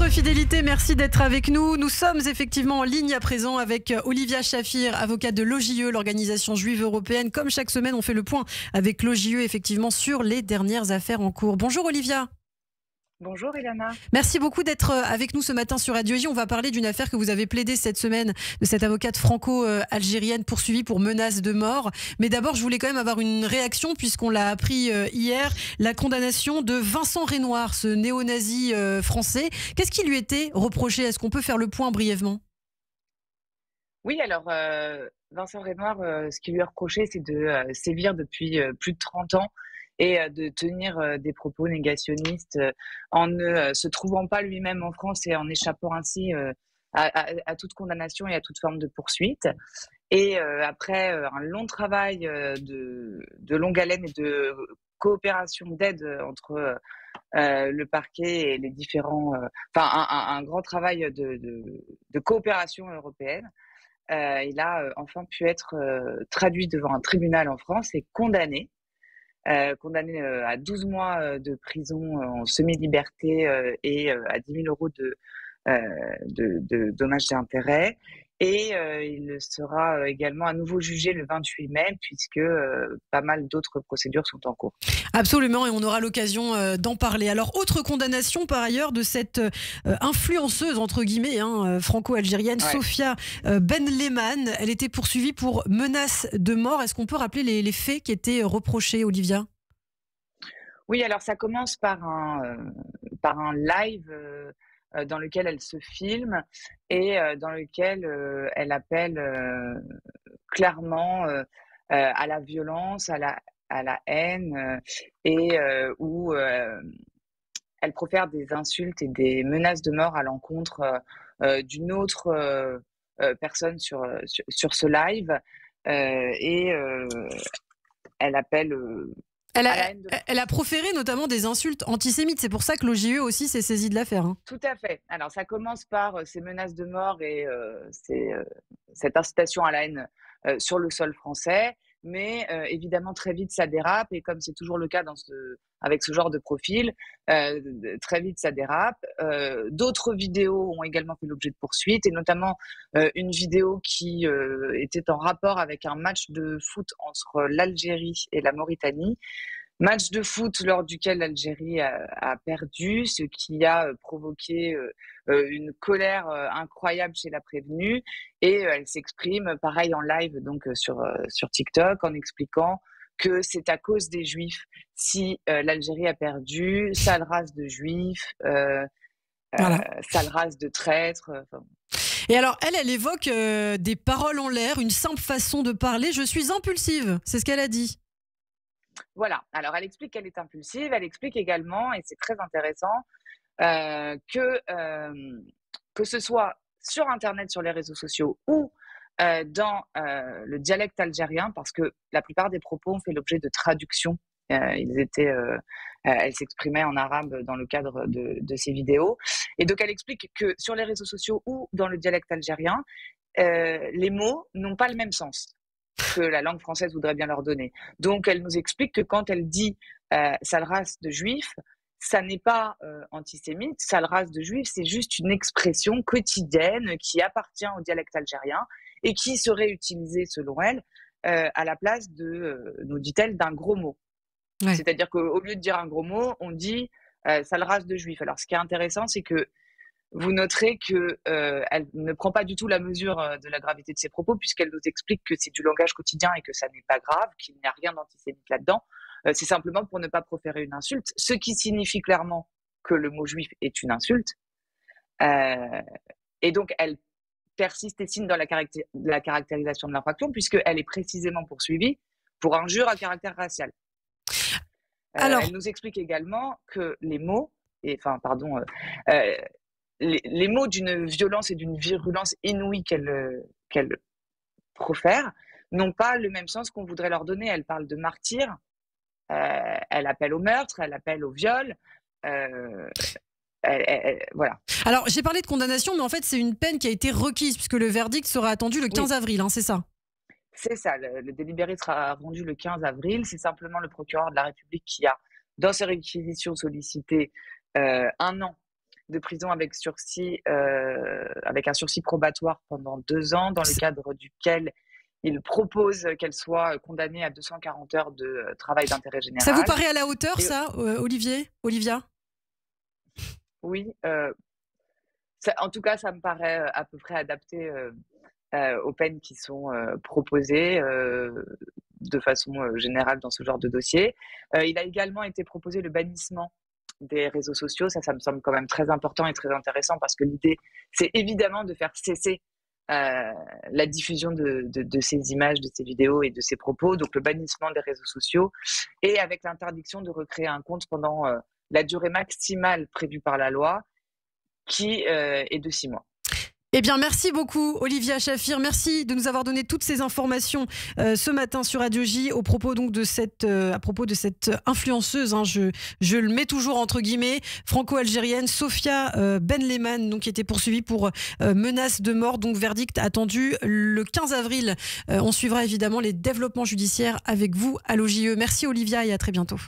votre fidélité, merci d'être avec nous. Nous sommes effectivement en ligne à présent avec Olivia Shafir, avocate de l'OJE, l'organisation juive européenne. Comme chaque semaine, on fait le point avec l'OJE effectivement sur les dernières affaires en cours. Bonjour Olivia. Bonjour Ilana. Merci beaucoup d'être avec nous ce matin sur Radio J. On va parler d'une affaire que vous avez plaidée cette semaine de cette avocate franco-algérienne poursuivie pour menace de mort. Mais d'abord, je voulais quand même avoir une réaction puisqu'on l'a appris hier, la condamnation de Vincent Renoir, ce néo-nazi français. Qu'est-ce qui lui était reproché? Est-ce qu'on peut faire le point brièvement? Oui, alors Vincent Renoir, ce qui lui est reproché, c'est de sévir depuis plus de 30 ans et de tenir des propos négationnistes en ne se trouvant pas lui-même en France et en échappant ainsi à toute condamnation et à toute forme de poursuite. Et après un long travail de longue haleine et de coopération d'aide entre le parquet et les différents, enfin un grand travail de coopération européenne, il a enfin pu être traduit devant un tribunal en France et condamné. Condamné à 12 mois de prison en semi-liberté et à 10 000 euros de dommages et intérêts. Et il sera également à nouveau jugé le 28 mai, puisque pas mal d'autres procédures sont en cours. Absolument, et on aura l'occasion d'en parler. Alors, autre condamnation par ailleurs de cette influenceuse, entre guillemets, franco-algérienne, Ouais. Sophia Benleman. Elle était poursuivie pour menace de mort. Est-ce qu'on peut rappeler les faits qui étaient reprochés, Olivia? Oui, alors ça commence par un live dans lequel elle se filme et dans lequel elle appelle clairement à la violence, à la haine et où elle profère des insultes et des menaces de mort à l'encontre d'une autre personne sur ce live et elle appelle Elle à a, la haine de elle a proféré notamment des insultes antisémites. C'est pour ça que l'OJE aussi s'est saisi de l'affaire. Tout à fait. Alors ça commence par ces menaces de mort et cette incitation à la haine sur le sol français, mais évidemment très vite ça dérape et comme c'est toujours le cas avec ce genre de profil, très vite ça dérape. D'autres vidéos ont également fait l'objet de poursuites et notamment une vidéo qui était en rapport avec un match de foot entre l'Algérie et la Mauritanie. Match de foot lors duquel l'Algérie a perdu, ce qui a provoqué une colère incroyable chez la prévenue. Et elle s'exprime, pareil en live donc sur TikTok, en expliquant que c'est à cause des Juifs si l'Algérie a perdu, sale race de Juifs, Voilà. sale race de traîtres. Et alors, elle évoque des paroles en l'air, une simple façon de parler. Je suis impulsive, c'est ce qu'elle a dit. Voilà. Alors elle explique qu'elle est impulsive, elle explique également, et c'est très intéressant, que ce soit sur Internet, sur les réseaux sociaux ou dans le dialecte algérien, parce que la plupart des propos ont fait l'objet de traductions. Elle s'exprimait en arabe dans le cadre de ces vidéos. Et donc elle explique que sur les réseaux sociaux ou dans le dialecte algérien, les mots n'ont pas le même sens que la langue française voudrait bien leur donner. Donc elle nous explique que quand elle dit sale race de juifs, ça n'est pas antisémite, sale race de juifs, c'est juste une expression quotidienne qui appartient au dialecte algérien et qui serait utilisée, selon elle, à la place nous dit-elle, d'un gros mot. Ouais. C'est-à-dire qu'au lieu de dire un gros mot, on dit sale race de juifs. Alors ce qui est intéressant, c'est que vous noterez que elle ne prend pas du tout la mesure de la gravité de ses propos, puisqu'elle nous explique que c'est du langage quotidien et que ça n'est pas grave, qu'il n'y a rien d'antisémite là-dedans. C'est simplement pour ne pas proférer une insulte, ce qui signifie clairement que le mot juif est une insulte. Et donc, elle persiste et signe dans la caractérisation de l'infraction, puisqu'elle est précisément poursuivie pour injure à caractère racial. Alors, Elle nous explique également que les mots, les mots d'une violence et d'une virulence inouïe qu'elle profère n'ont pas le même sens qu'on voudrait leur donner. Elle parle de martyr, elle appelle au meurtre, elle appelle au viol. Voilà. alors, j'ai parlé de condamnation, mais en fait, c'est une peine qui a été requise, puisque le verdict sera attendu le 15 Oui, avril, c'est ça? c'est ça. Le délibéré sera rendu le 15 avril. C'est simplement le procureur de la République qui a, dans ses réquisitions, sollicité 1 an de prison avec sursis, avec un sursis probatoire pendant 2 ans, dans le cadre duquel il propose qu'elle soit condamnée à 240 heures de travail d'intérêt général. Ça vous paraît à la hauteur, Et ça, Olivia? oui, en tout cas, ça me paraît à peu près adapté aux peines qui sont proposées de façon générale dans ce genre de dossier. Il a également été proposé le bannissement des réseaux sociaux. Ça me semble quand même très important et très intéressant parce que l'idée, c'est évidemment de faire cesser la diffusion de ces images, de ces vidéos et de ces propos, donc le bannissement des réseaux sociaux, et avec l'interdiction de recréer un compte pendant la durée maximale prévue par la loi, qui est de 6 mois. Eh bien, merci beaucoup, Olivia Chaffir. Merci de nous avoir donné toutes ces informations ce matin sur Radio J à propos de cette influenceuse. Je le mets toujours entre guillemets, franco-algérienne, Sophia Benleman, donc qui était poursuivie pour menace de mort. Donc verdict attendu le 15 avril. On suivra évidemment les développements judiciaires avec vous à l'OJE. Merci Olivia et à très bientôt.